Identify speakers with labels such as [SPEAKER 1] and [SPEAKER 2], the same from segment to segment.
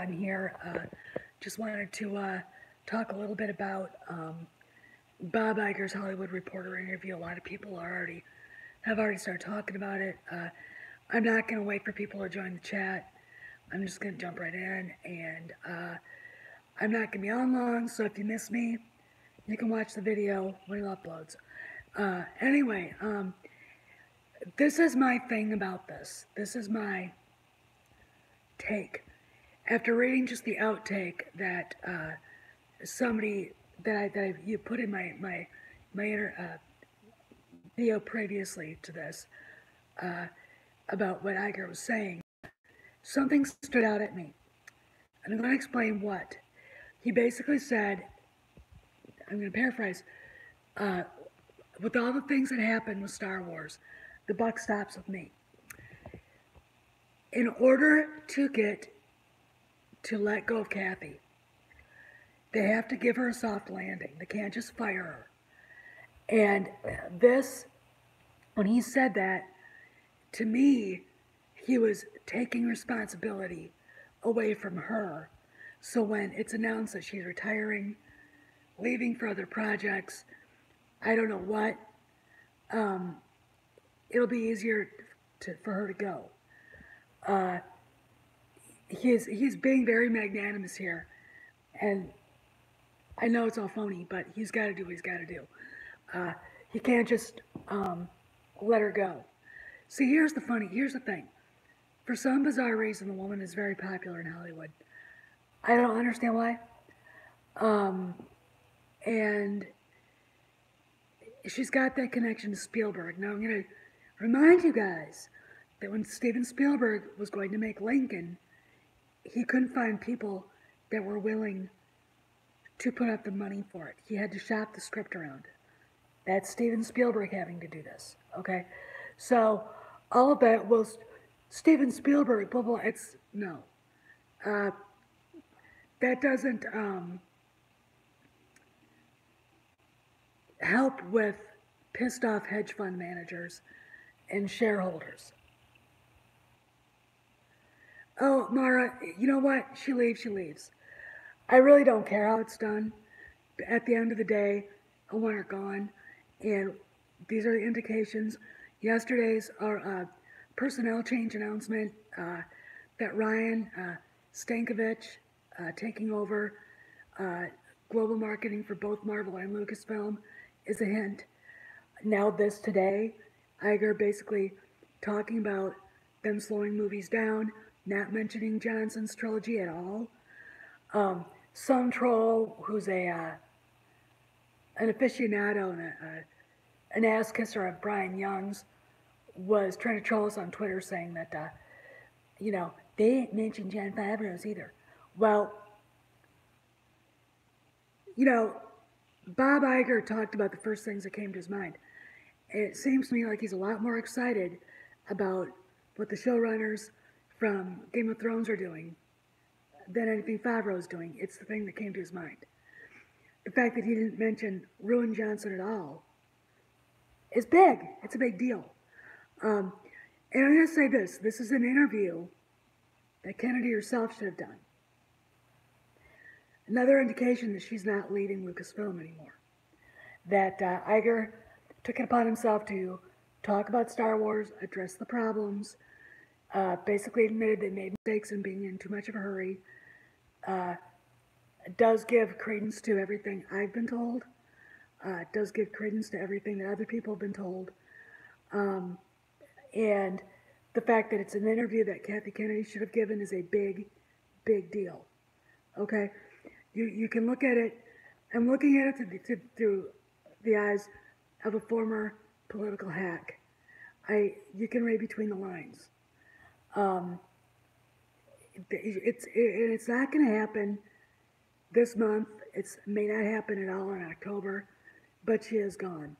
[SPEAKER 1] on here. Just wanted to talk a little bit about Bob Iger's Hollywood Reporter interview. A lot of people have already started talking about it. I'm not going to wait for people to join the chat. I'm just going to jump right in, and I'm not going to be on long, so if you miss me, you can watch the video when it uploads. Anyway, this is my thing about this. This is my take. After reading just the outtake that somebody that you put in my video previously to this about what Iger was saying, something stood out at me, and I'm going to explain what. He basically said, I'm going to paraphrase, with all the things that happened with Star Wars, the buck stops with me. In order to let go of Kathy, they have to give her a soft landing. They can't just fire her. And this, when he said that, to me, he was taking responsibility away from her. So when it's announced that she's retiring, leaving for other projects, I don't know what, it'll be easier for her to go. He's being very magnanimous here, and I know it's all phony, but he's got to do what he's got to do. He can't just let her go. See, here's the thing. For some bizarre reason, the woman is very popular in Hollywood. I don't understand why. And she's got that connection to Spielberg. Now, I'm going to remind you guys that when Steven Spielberg was going to make Lincoln, he couldn't find people that were willing to put up the money for it. He had to shop the script around. That's Steven Spielberg having to do this, okay? So all of that was Steven Spielberg, blah, blah, it's, no. That doesn't help with pissed off hedge fund managers and shareholders. Oh, Mara, you know what? She leaves. I really don't care how it's done. At the end of the day, I want her gone. And these are the indications. Yesterday's personnel change announcement that Ryan Stankovich taking over global marketing for both Marvel and Lucasfilm is a hint. Now this today, Iger basically talking about them slowing movies down, not mentioning Johnson's trilogy at all. Some troll who's an aficionado and an ass kisser of Brian Young's was trying to troll us on Twitter saying that, they ain't mentioned Jon Favreau's either. Well, Bob Iger talked about the first things that came to his mind. It seems to me like he's a lot more excited about what the showrunners from Game of Thrones are doing than anything Favreau's doing. It's the thing that came to his mind. The fact that he didn't mention Ruin Johnson at all is big. It's a big deal. And I'm going to say this. This is an interview that Kennedy herself should have done. Another indication that she's not leading Lucasfilm anymore. That Iger took it upon himself to talk about Star Wars, address the problems, basically admitted they made mistakes in being in too much of a hurry, does give credence to everything I've been told, does give credence to everything that other people have been told, and the fact that it's an interview that Kathy Kennedy should have given is a big, big deal. Okay? You can look at it, I'm looking at it through the eyes of a former political hack. You can read between the lines. It's not going to happen this month. It may not happen at all in October, but she is gone.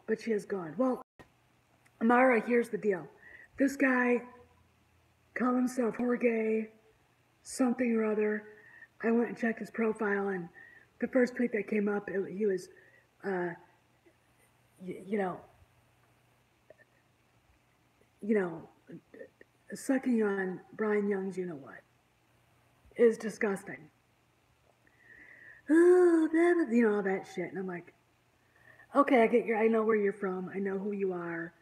[SPEAKER 1] But she is gone. Well, Amara, here's the deal. This guy called himself Jorge something or other. I went and checked his profile, and the first tweet that came up, he was, sucking on Brian Young's you know what is disgusting. Oh, all that shit. And I'm like, okay, I know where you're from. I know who you are.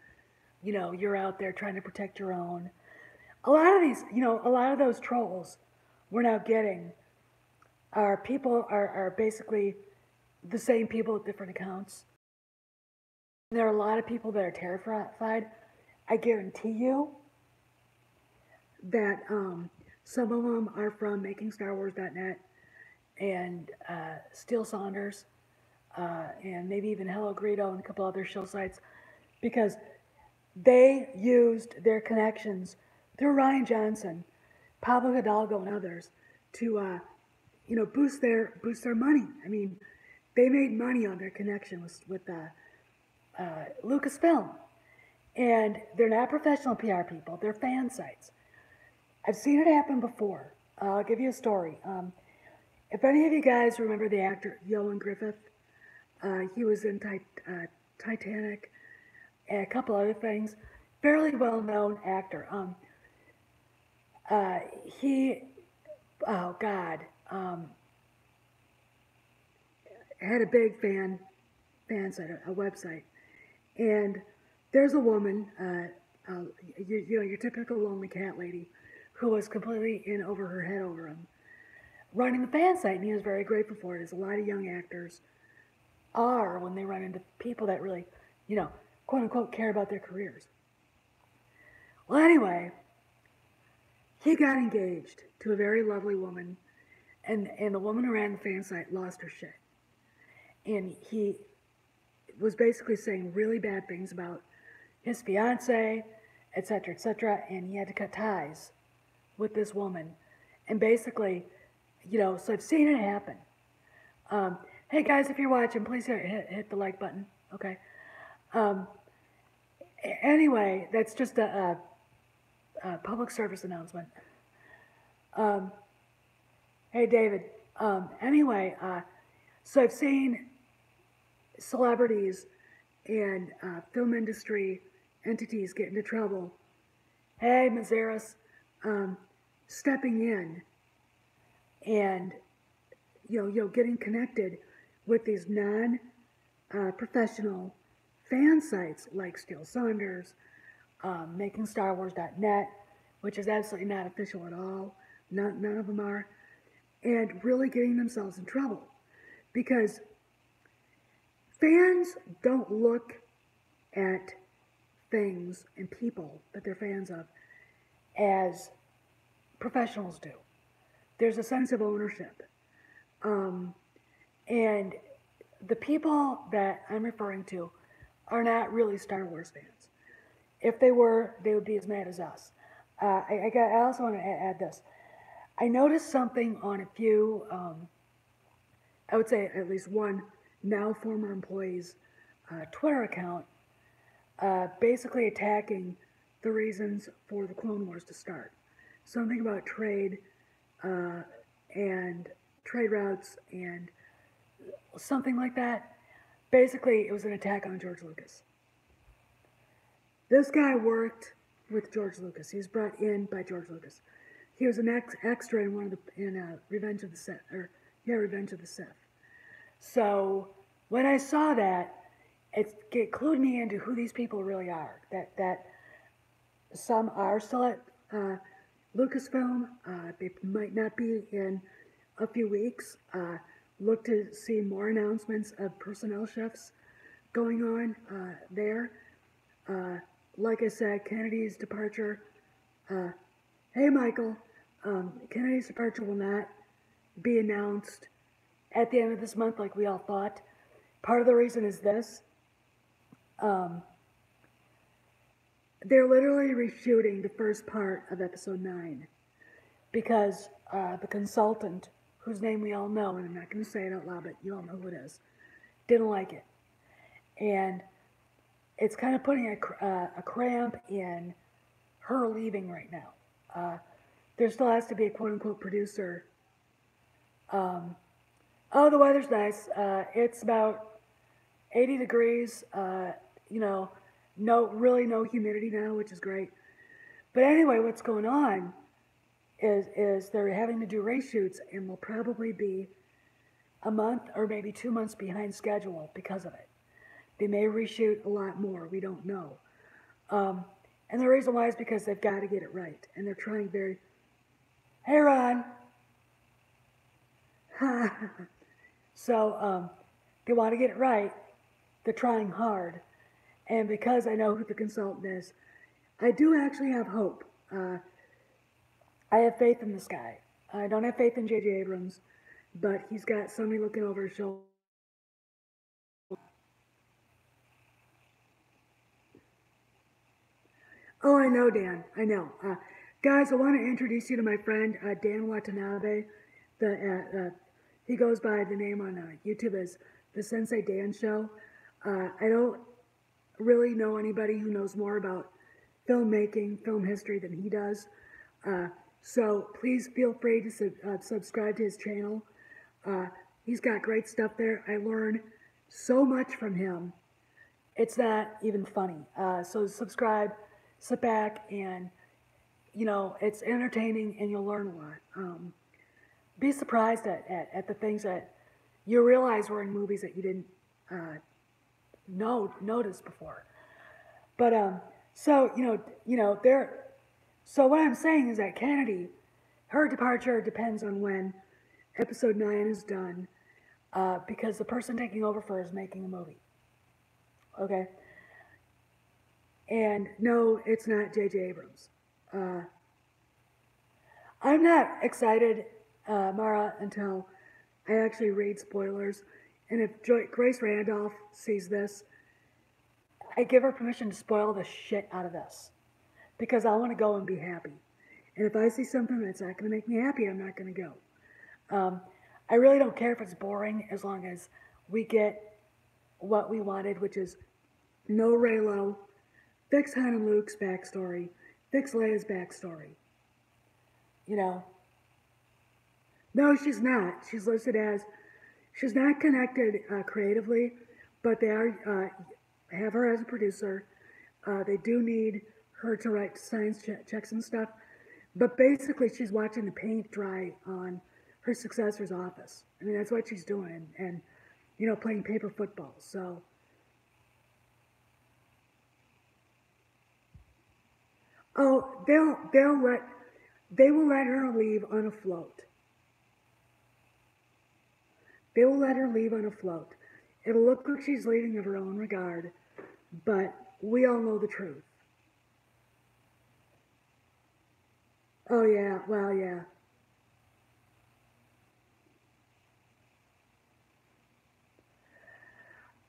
[SPEAKER 1] You're out there trying to protect your own. A lot of those trolls we're now getting are basically the same people with different accounts. There are a lot of people that are terrified. I guarantee you that some of them are from MakingStarWars.net and Steel Saunders and maybe even Hello Greedo and a couple other shill sites because they used their connections through Ryan Johnson, Pablo Hidalgo, and others to boost their money. I mean, they made money on their connection with Lucasfilm, and they're not professional PR people. They're fan sites. I've seen it happen before. I'll give you a story. If any of you guys remember the actor Ioan Gruffudd, he was in Titanic and a couple other things. Fairly well-known actor. He, oh God, had a big fan site, a website, and there's a woman, your typical lonely cat lady, who was completely in over her head over him, running the fan site, and he was very grateful for it, as a lot of young actors are when they run into people that really, quote unquote, care about their careers. Well, anyway, he got engaged to a very lovely woman, and the woman who ran the fan site lost her shit. And he was basically saying really bad things about his fiance, etc., and he had to cut ties with this woman. And basically, so I've seen it happen. Hey guys, if you're watching, please hit the like button, okay? Anyway, that's just a public service announcement. Hey David, anyway, so I've seen celebrities and film industry entities get into trouble. Hey Mazaris, stepping in and getting connected with these non-professional fan sites like Steel Saunders, MakingStarWars.net, which is absolutely not official at all. None of them are, and really getting themselves in trouble because fans don't look at things and people that they're fans of as professionals do. There's a sense of ownership. And the people that I'm referring to are not really Star Wars fans. If they were, they would be as mad as us. I also want to add this. I noticed something on a few, I would say at least one now former employee's Twitter account, basically attacking the reasons for the Clone Wars to start. Something about trade and trade routes and something like that. Basically, it was an attack on George Lucas. This guy worked with George Lucas. He was brought in by George Lucas. He was an extra in Revenge of the Sith, Revenge of the Sith. So when I saw that, it clued me into who these people really are. That some are still at Lucasfilm. They might not be in a few weeks. Look to see more announcements of personnel shifts going on there. Like I said, Kennedy's departure. Hey, Michael. Kennedy's departure will not be announced at the end of this month like we all thought. Part of the reason is this. They're literally reshooting the first part of episode 9 because the consultant, whose name we all know, and I'm not going to say it out loud, but you all know who it is, didn't like it. And it's kind of putting a cramp in her leaving right now. There still has to be a quote-unquote producer. Oh, the weather's nice. It's about 80 degrees. No humidity now, which is great. But anyway, what's going on is they're having to do reshoots and will probably be a month or maybe 2 months behind schedule because of it. They may reshoot a lot more. We don't know. Um, and the reason why is because they've got to get it right, and they're trying very. Hey, Ron. So they want to get it right. They're trying hard, and because I know who the consultant is, I do actually have hope. I have faith in this guy. I don't have faith in J.J. Abrams, but he's got somebody looking over his shoulder. Oh, I know, Dan. I know. Guys, I want to introduce you to my friend Dan Watanabe. He goes by the name on YouTube as the Sensei Dan Show. I don't really know anybody who knows more about filmmaking, film history than he does. So please feel free to subscribe to his channel. He's got great stuff there. I learn so much from him. It's not even funny. So subscribe, sit back, and it's entertaining and you'll learn a lot. Be surprised at the things that you realize were in movies that you didn't notice before. But so there. So what I'm saying is that Kennedy, her departure depends on when episode 9 is done, because the person taking over for her is making a movie. Okay. And no, it's not J.J. Abrams. I'm not excited, Mara, until I actually read spoilers. And if Grace Randolph sees this, I give her permission to spoil the shit out of this. Because I want to go and be happy. And if I see something that's not going to make me happy, I'm not going to go. I really don't care if it's boring as long as we get what we wanted, which is no Raylo, fix Han and Luke's backstory, fix Leia's backstory. No, she's not. She's listed as, she's not connected creatively, but they are have her as a producer. They do need her to write science checks and stuff, but basically she's watching the paint dry on her successor's office. I mean, that's what she's doing, and playing paper football. So, oh, they will let her leave on a float. They will let her leave on a float. It'll look like she's leaving of her own regard, but we all know the truth. Oh yeah, well yeah.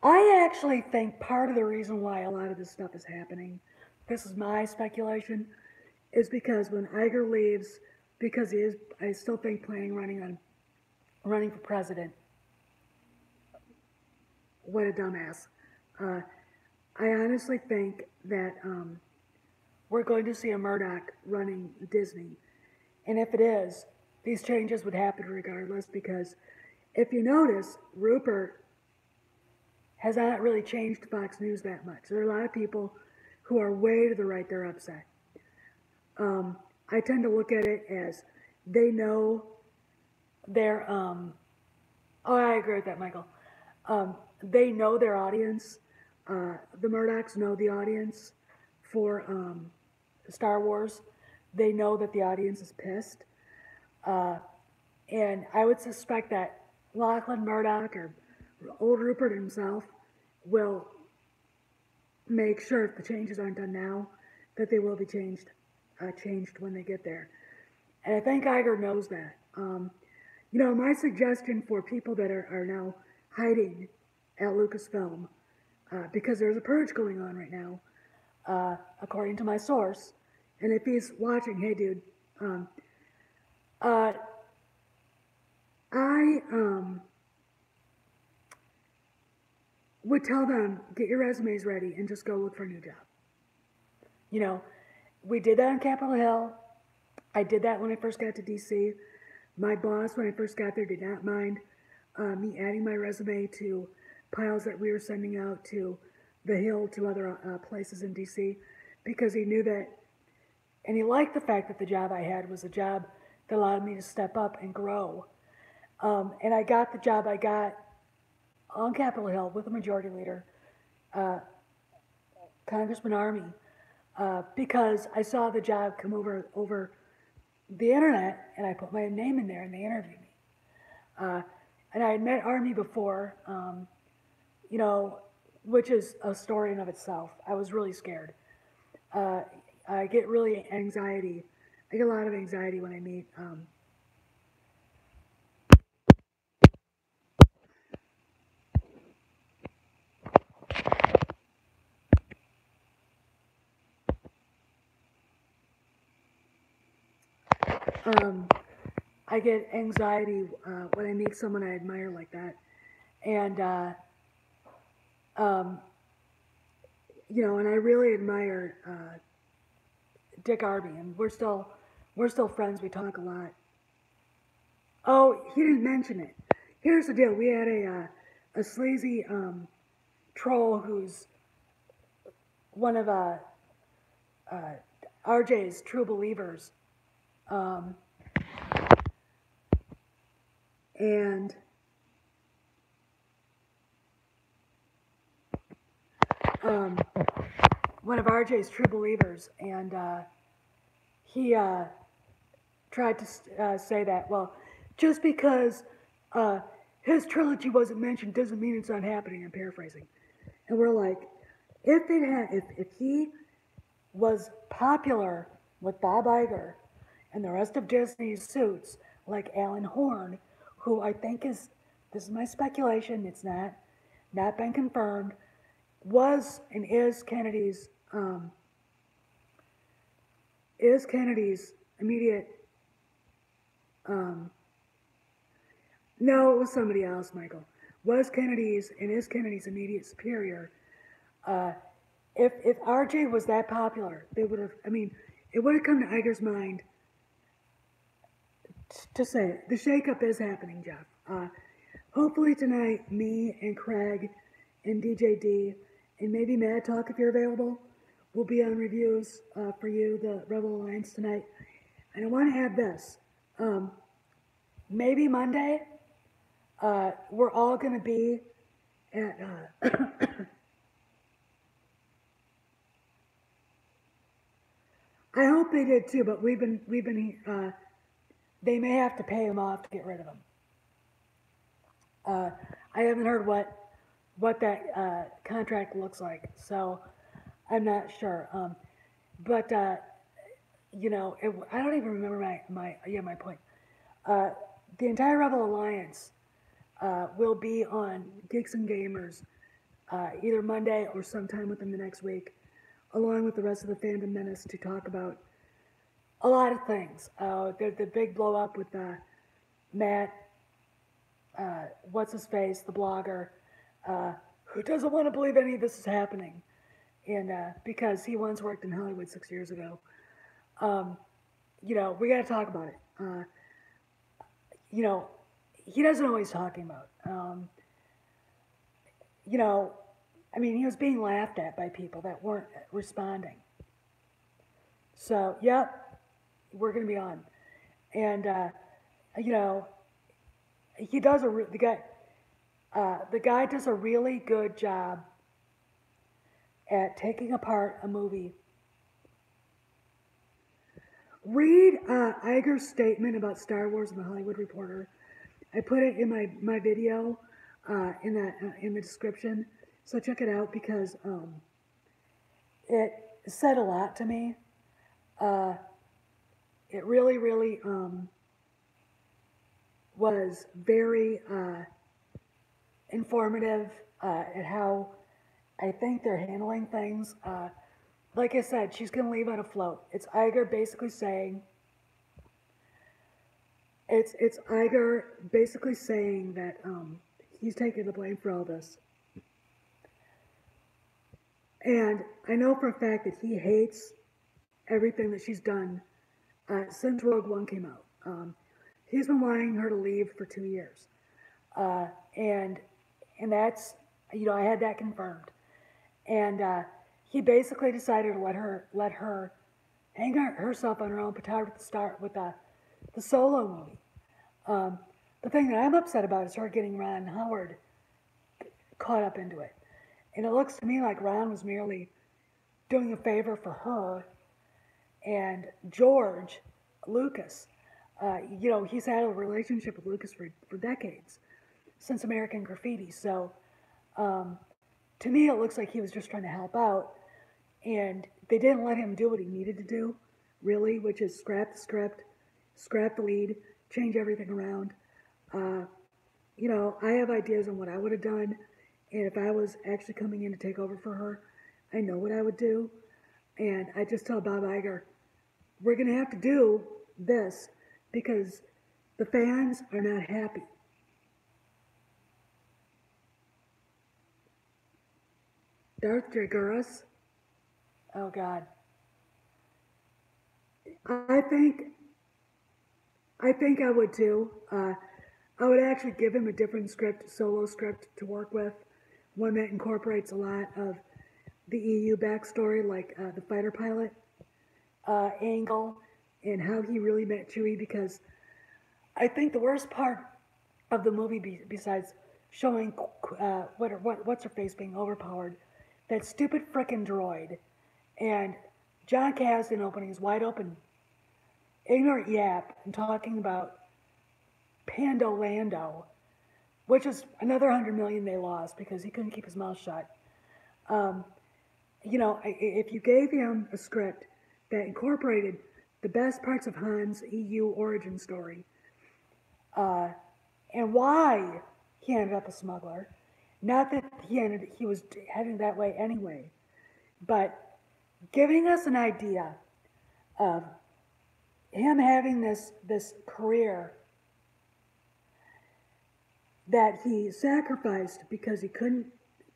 [SPEAKER 1] I actually think part of the reason why a lot of this stuff is happening, this is my speculation, is because when Iger leaves, because he is, I still think, running for president. What a dumbass. I honestly think that we're going to see a Murdoch running Disney. And if it is, these changes would happen regardless, because if you notice, Rupert has not really changed Fox News that much. There are a lot of people who are way to the right, they're upset. I tend to look at it as they know their, oh, I agree with that, Michael. They know their audience. The Murdochs know the audience for Star Wars. They know that the audience is pissed. And I would suspect that Lachlan Murdoch or old Rupert himself will make sure, if the changes aren't done now, that they will be changed when they get there. And I think Iger knows that. My suggestion for people that are now hiding at Lucasfilm, because there's a purge going on right now, according to my source, and if he's watching, hey dude, I would tell them, get your resumes ready and just go look for a new job. We did that on Capitol Hill. I did that when I first got to DC. My boss, when I first got there, did not mind me adding my resume to piles that we were sending out to the Hill, to other places in DC, because he knew that And he liked the fact that the job I had was a job that allowed me to step up and grow. And I got the job I got on Capitol Hill with the majority leader, uh, Congressman Army, because I saw the job come over the internet, and I put my name in there, and they interviewed me. Uh, and I had met Army before, you know, which is a story in of itself. I was really scared. Uh, I get really anxiety. I get a lot of anxiety when I meet. Um, I get anxiety when I meet someone I admire like that, and um, and I really admire Dick Arby, and we're still friends. We talk a lot. Oh, he didn't mention it. Here's the deal: we had a sleazy troll who's one of uh, RJ's true believers, um, and um, one of RJ's true believers, and he tried to say that, well, just because uh, his trilogy wasn't mentioned doesn't mean it's not happening. I'm paraphrasing, and we're like, if he was popular with Bob Iger and the rest of Disney's suits, like Alan Horn, who I think is, this is my speculation, it's not been confirmed, was and is Kennedy's immediate, um, no, it was somebody else, Michael, was Kennedy's and is Kennedy's immediate superior. Uh, if RJ was that popular, they would have, I mean, it would have come to Iger's mind to say it. The shakeup is happening, Jeff. Hopefully tonight, me and Craig and DJD and maybe Mad Talk if you're available will be on reviews for you, the Rebel Alliance tonight. And I want to add this. Um, Maybe Monday, we're all going to be at. I hope they did too, but we've been. They may have to pay him off to get rid of him. Uh, I haven't heard what that contract looks like, so I'm not sure. But I don't even remember my point. Uh, the entire Rebel Alliance will be on Geeks and Gamers either Monday or sometime within the next week, along with the rest of the Fandom Menace to talk about a lot of things. The big blow up with Matt, what's his face, the blogger, who doesn't want to believe any of this is happening, and because he once worked in Hollywood 6 years ago. Um, we got to talk about it. You know, he doesn't know what he's talking about. You know, I mean, he was being laughed at by people that weren't responding. So, yep, we're going to be on. And, you know, he does the guy does a really good job at taking apart a movie. Read Iger's statement about Star Wars in the Hollywood Reporter. I put it in my video in the description, so check it out because it said a lot to me. It really, really was very informative at how I think they're handling things. Like I said, she's going to leave on a float. It's Iger basically saying, it's Iger basically saying that he's taking the blame for all this. And I know for a fact that he hates everything that she's done since Rogue One came out. He's been wanting her to leave for 2 years. Uh, and and that's, I had that confirmed. And he basically decided to let her hang herself on her own petard with the Solo movie. Um, the thing that I'm upset about is her getting Ron Howard caught up into it. And it looks to me like Ron was merely doing a favor for her and George Lucas. He's had a relationship with Lucas for decades, since American Graffiti. So um, to me, it looks like he was just trying to help out. And they didn't let him do what he needed to do, really, which is scrap the script, scrap the lead, change everything around. Uh, I have ideas on what I would have done. And if I was actually coming in to take over for her, I know what I would do. And I just tell Bob Iger, we're going to have to do this because the fans are not happy. Darth Draguris, oh God, I think I think I would too. I would actually give him a different script, solo script to work with, one that incorporates a lot of the EU backstory, like the fighter pilot angle and how he really met Chewie. Because I think the worst part of the movie, besides showing what's her face being overpowered, that stupid frickin' droid, and John Kasdan opening his wide open, ignorant yap and talking about Pando Lando, which is another 100 million they lost because he couldn't keep his mouth shut. Um, if you gave him a script that incorporated the best parts of Han's EU origin story, uh, and why he ended up a smuggler, not that he was heading that way anyway, but giving us an idea of him having this career that he sacrificed because he couldn't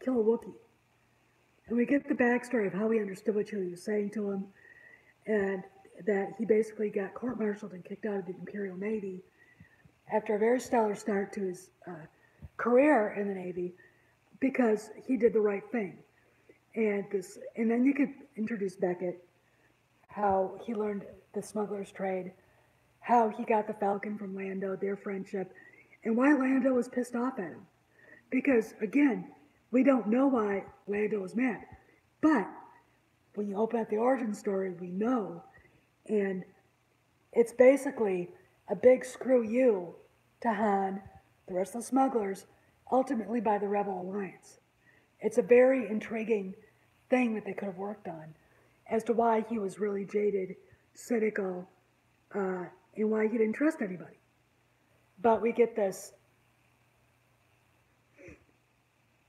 [SPEAKER 1] kill a Wookiee. And we get the backstory of how he understood what Chewie was saying to him, and that he basically got court-martialed and kicked out of the Imperial Navy after a very stellar start to his career in the Navy because he did the right thing. And then you could introduce Beckett, how he learned the smuggler's trade, how he got the Falcon from Lando, their friendship, and why Lando was pissed off at him. Because again, we don't know why Lando was mad, but when you open up the origin story, we know, and it's basically a big screw you to Han, the rest of the smugglers, ultimately by the Rebel Alliance. It's a very intriguing thing that they could have worked on as to why he was really jaded, cynical, and why he didn't trust anybody. But we get this.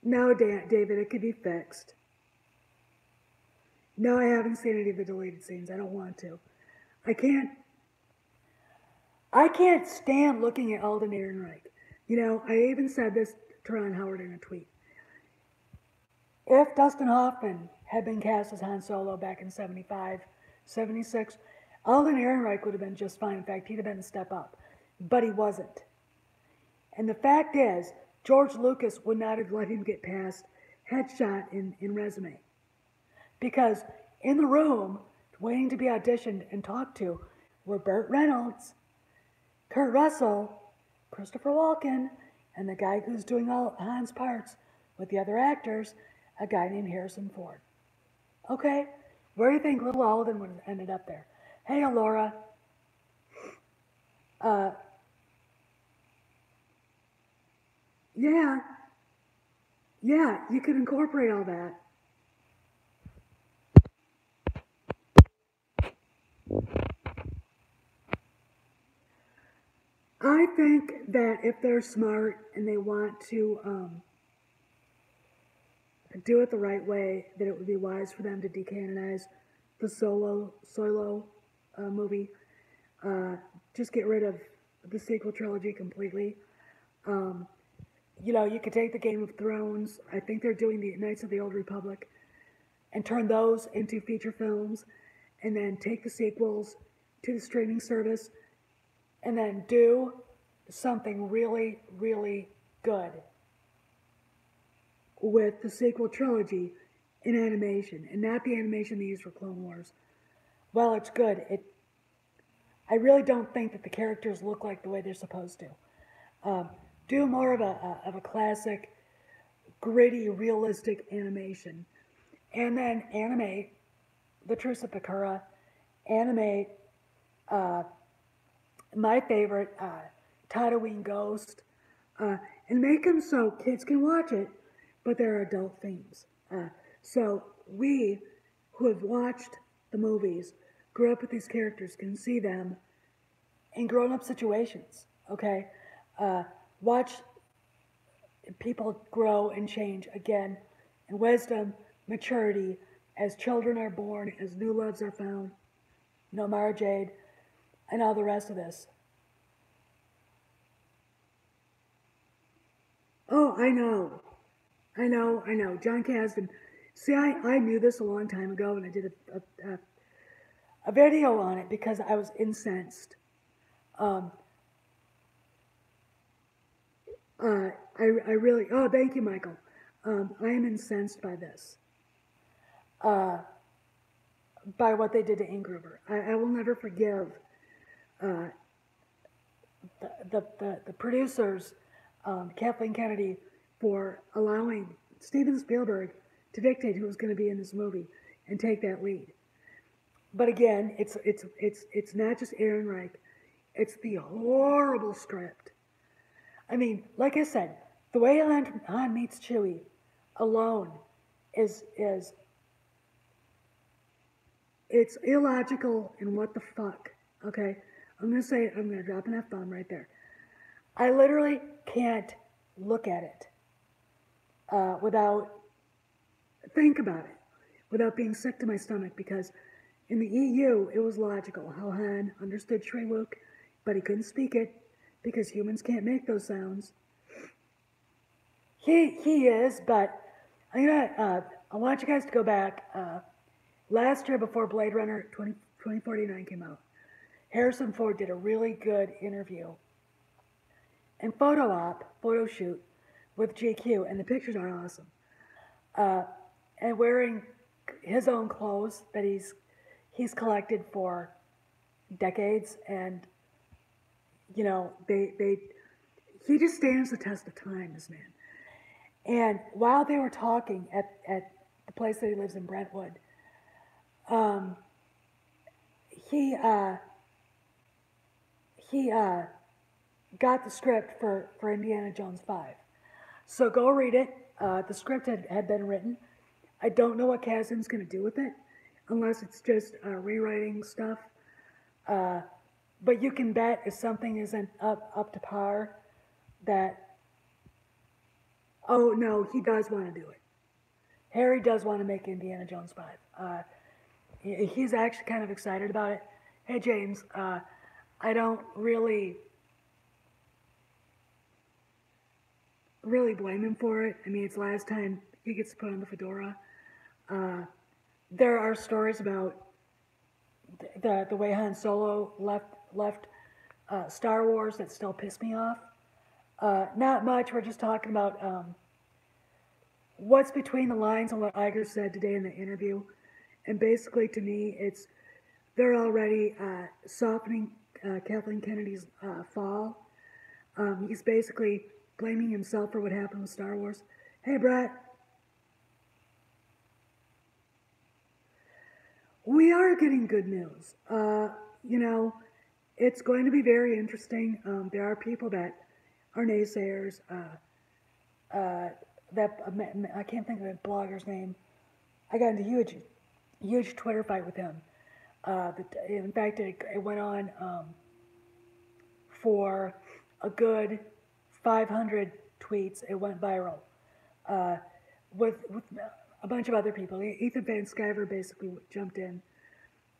[SPEAKER 1] No, David, it could be fixed. No, I haven't seen any of the deleted scenes. I don't want to. I can't. I can't stand looking at Alden Ehrenreich. I even said this to Ron Howard in a tweet. If Dustin Hoffman had been cast as Han Solo back in 75, 76, Alden Ehrenreich would have been just fine. In fact, he'd have been a step up. But he wasn't. And the fact is, George Lucas would not have let him get past headshot in resume. Because in the room, waiting to be auditioned and talked to, were Burt Reynolds, Kurt Russell, Christopher Walken, and the guy who's doing all Han's parts with the other actors, a guy named Harrison Ford. Okay, where do you think little Alden would have ended up there? Hey, Laura. Yeah, you could incorporate all that. I think that if they're smart and they want to do it the right way, that it would be wise for them to decanonize the Solo movie. Just get rid of the sequel trilogy completely. Um, you could take the Game of Thrones. I think they're doing the Knights of the Old Republic and turn those into feature films, and then take the sequels to the streaming service, and then do something really, really good with the sequel trilogy in animation, and not the animation they used for Clone Wars, well, it's good. I really don't think that the characters look like the way they're supposed to. Um, do more of a classic, gritty, realistic animation, and then animate the Truce of Bakura, animate uh, my favorite, Tatooine Ghost, uh, and make them so kids can watch it, but there are adult themes. So we who have watched the movies, grew up with these characters, can see them in grown up situations, okay? Uh, watch people grow and change again in wisdom, maturity, as children are born, as new loves are found, Mara Jade, and all the rest of this. Oh, I know. I know. John Kasdan. See, I knew this a long time ago, and I did a video on it because I was incensed. Um, I really, oh, thank you, Michael. I am incensed by this, uh, by what they did to Ingruber. I will never forgive uh, the producers, Kathleen Kennedy, for allowing Steven Spielberg to dictate who was going to be in this movie and take that lead. But again, it's not just Aaron Reich; it's the horrible script. I mean, like I said, the way Han meets Chewie alone is it's illogical and what the fuck. Okay, I'm gonna drop an F bomb right there. I literally can't look at it without think about it, without being sick to my stomach because in the EU it was logical how Han understood Shrewook, but he couldn't speak it because humans can't make those sounds. He is, but I want you guys to go back. Last year before Blade Runner 2049 came out, Harrison Ford did a really good interview and photo shoot with GQ, and the pictures are awesome. Uh, and wearing his own clothes that he's collected for decades, and they he just stands the test of time, this man. And while they were talking at the place that he lives in Brentwood, um, he he got the script for Indiana Jones 5. So go read it. The script had been written. I don't know what Kasdan's going to do with it, unless it's just rewriting stuff. But you can bet if something isn't up to par, that oh no, he does want to do it. Harry does want to make Indiana Jones 5. He's actually kind of excited about it. Hey James, I don't really blame him for it. I mean, it's the last time he gets to put on the fedora. Uh, there are stories about the way Han Solo left Star Wars that still piss me off. Not much. We're just talking about what's between the lines and what Iger said today in the interview. And basically, to me, they're already softening Kathleen Kennedy's fall. He's basically blaming himself for what happened with Star Wars. Hey, Brett. We are getting good news. It's going to be very interesting. There are people that are naysayers. That I can't think of the blogger's name. I got into huge Twitter fight with him. In fact, it went on for a good 500 tweets. It went viral with a bunch of other people. Ethan Van Sciver basically jumped in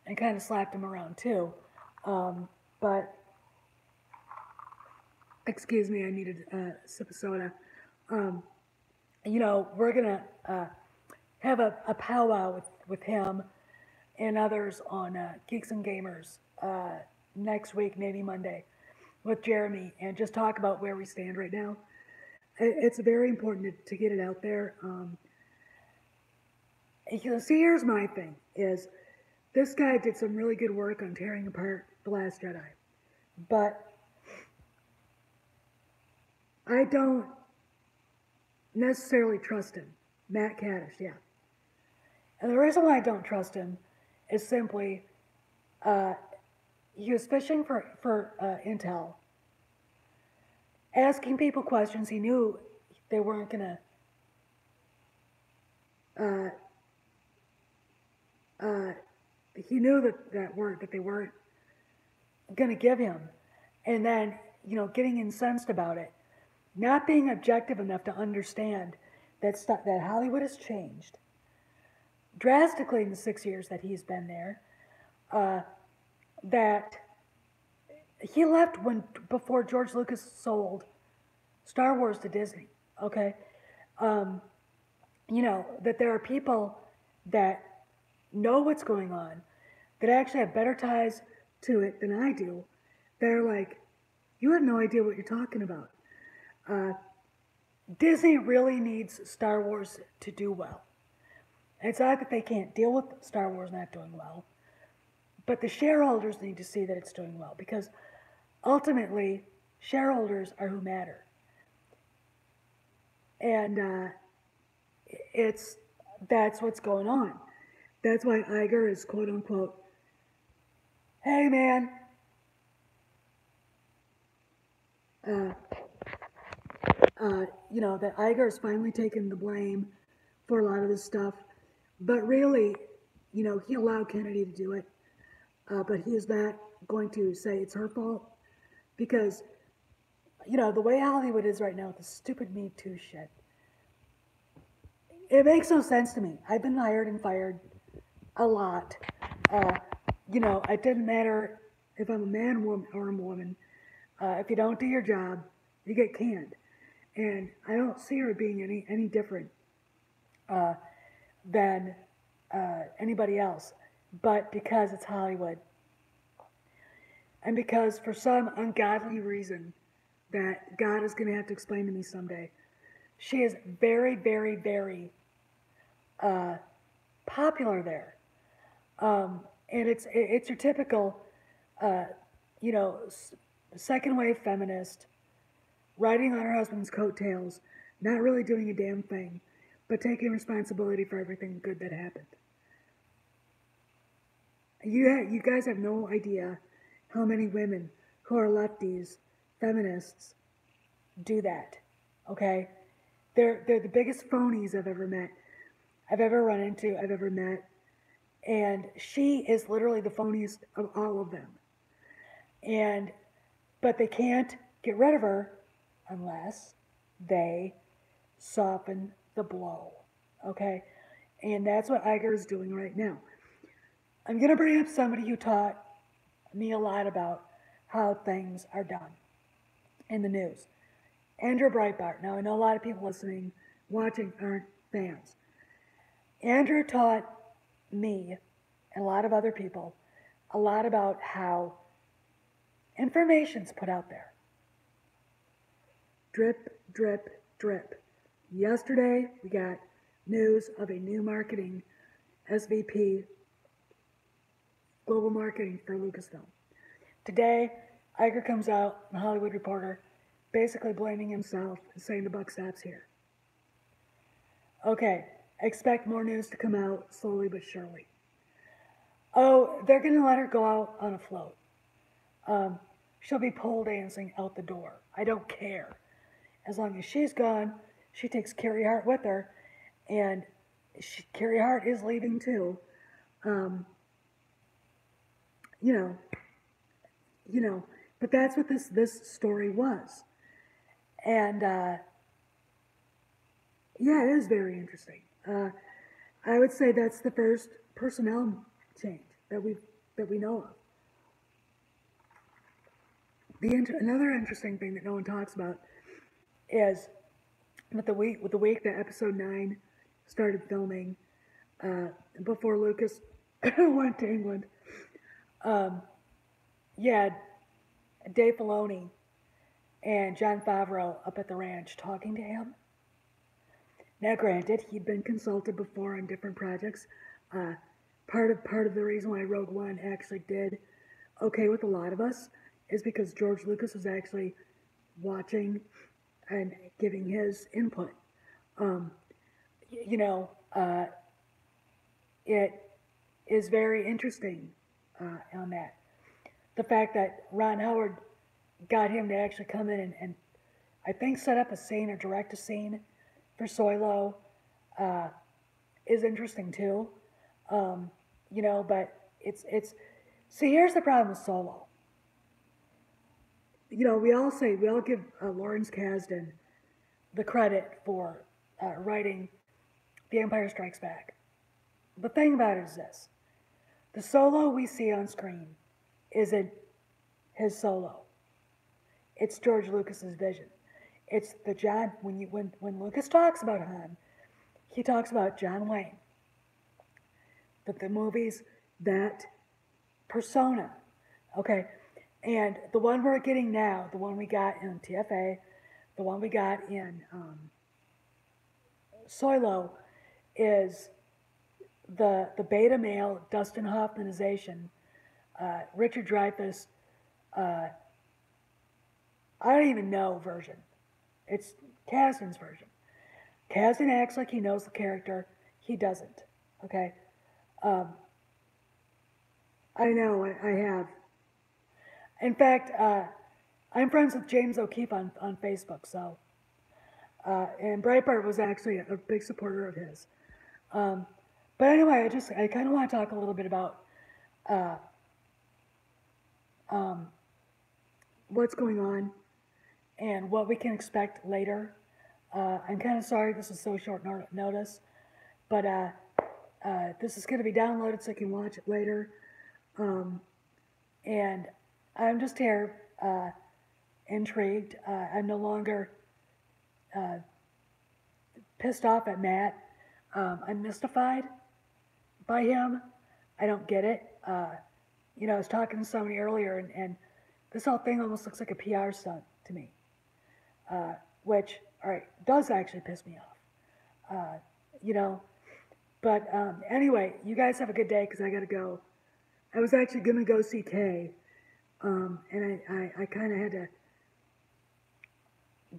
[SPEAKER 1] and kind of slapped him around too. But excuse me, I needed a sip of soda. We're gonna have a powwow with him and others on Geeks and Gamers next week, maybe Monday, with Jeremy, and just talk about where we stand right now. It's very important to get it out there. See, here's my thing: is this guy did some really good work on tearing apart The Last Jedi. But I don't necessarily trust him. Matt Kaddish, yeah. And the reason why I don't trust him is simply he was fishing for intel, asking people questions he knew they weren't going to, he knew that they weren't going to give him. And then, getting incensed about it, not being objective enough to understand that Hollywood has changed drastically in the 6 years that he's been there. That he left before George Lucas sold Star Wars to Disney. Okay, that there are people that know what's going on, that actually have better ties to it than I do. They're like, you have no idea what you're talking about. Disney really needs Star Wars to do well. And it's not that they can't deal with Star Wars not doing well, but the shareholders need to see that it's doing well, because ultimately, shareholders are who matter. And that's what's going on. That's why Iger is quote unquote, hey man, that Iger is finally taking the blame for a lot of this stuff. But really, he allowed Kennedy to do it. But he is not going to say it's her fault, because, the way Hollywood is right now with the stupid Me Too shit, it makes no sense to me. I've been hired and fired a lot. It didn't matter if I'm a man or a woman. If you don't do your job, you get canned. And I don't see her being any different than anybody else. But because it's Hollywood, and because for some ungodly reason that God is going to have to explain to me someday, she is very, very, very popular there. And it's your typical, second wave feminist, riding on her husband's coattails, not really doing a damn thing, but taking responsibility for everything good that happened. You guys have no idea how many women who are lefties, feminists, do that. Okay? They're the biggest phonies I've ever met, I've ever run into, I've ever met. And she is literally the phoniest of all of them. But they can't get rid of her unless they soften the blow. Okay? And that's what Iger is doing right now. I'm going to bring up somebody who taught me a lot about how things are done in the news. Andrew Breitbart. Now, I know a lot of people listening, watching aren't fans. Andrew taught me and a lot of other people a lot about how information's put out there. Drip, drip, drip. Yesterday, we got news of a new marketing SVP, global marketing for Lucasfilm. Today, Iger comes out, a Hollywood Reporter, basically blaming himself and saying the buck stops here. Okay, expect more news to come out slowly but surely. Oh, they're going to let her go out on a float. She'll be pole dancing out the door. I don't care. As long as she's gone, she takes Carrie Hart with her, and Carrie Hart is leaving too. But that's what this story was. And it is very interesting. I would say that's the first personnel change that we know of. Another interesting thing that no one talks about is with the week that episode 9 started filming, before Lucas went to England, Dave Filoni and Jon Favreau up at the ranch talking to him. Now, granted, he'd been consulted before on different projects. part of the reason why Rogue One actually did okay with a lot of us is because George Lucas was actually watching and giving his input. Um, you know, it is very interesting on that. The fact that Ron Howard got him to actually come in and I think set up a scene or direct a scene for Solo uh, is interesting too. Um, but it's see, here's the problem with Solo. We all give Lawrence Kasdan the credit for writing The Empire Strikes Back. The thing about it is this: the Solo we see on screen isn't his Solo. It's George Lucas's vision. It's the John when Lucas talks about Han, he talks about John Wayne. That the movies, that persona, okay, and the one we're getting now, the one we got in TFA, the one we got in Solo, is the beta male Dustin Hoffmanization, Richard Dreyfuss. Uh, I don't even know version. It's Kasdan's version. Kasdan acts like he knows the character. He doesn't. Okay. Um, I know. I have. In fact, I'm friends with James O'Keefe on Facebook. So, and Breitbart was actually a big supporter of his. Um, but anyway, I kind of want to talk a little bit about uh, um, what's going on and what we can expect later. I'm kind of sorry this is so short notice, but this is going to be downloaded so you can watch it later. And I'm just here intrigued. I'm no longer pissed off at Matt. I'm mystified by him. I don't get it. I was talking to somebody earlier, and this whole thing almost looks like a PR stunt to me, which, all right, does actually piss me off. You know, but anyway, you guys have a good day because I got to go. I was actually going to go see Kay, and I kind of had to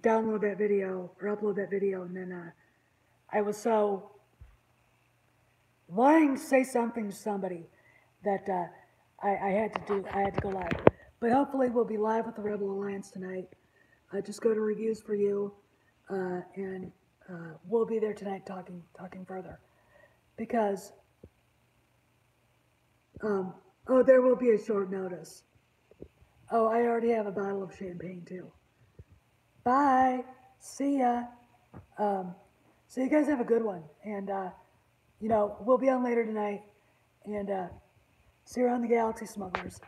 [SPEAKER 1] download that video or upload that video, and then I was so wanting to say something to somebody that I had to go live. But hopefully we'll be live with the Rebel Alliance tonight. Just go to reviews for you, and we'll be there tonight talking further. Because there will be a short notice. Oh, I already have a bottle of champagne too. Bye. See ya. So you guys have a good one, and we'll be on later tonight, and see you around the galaxy, smugglers.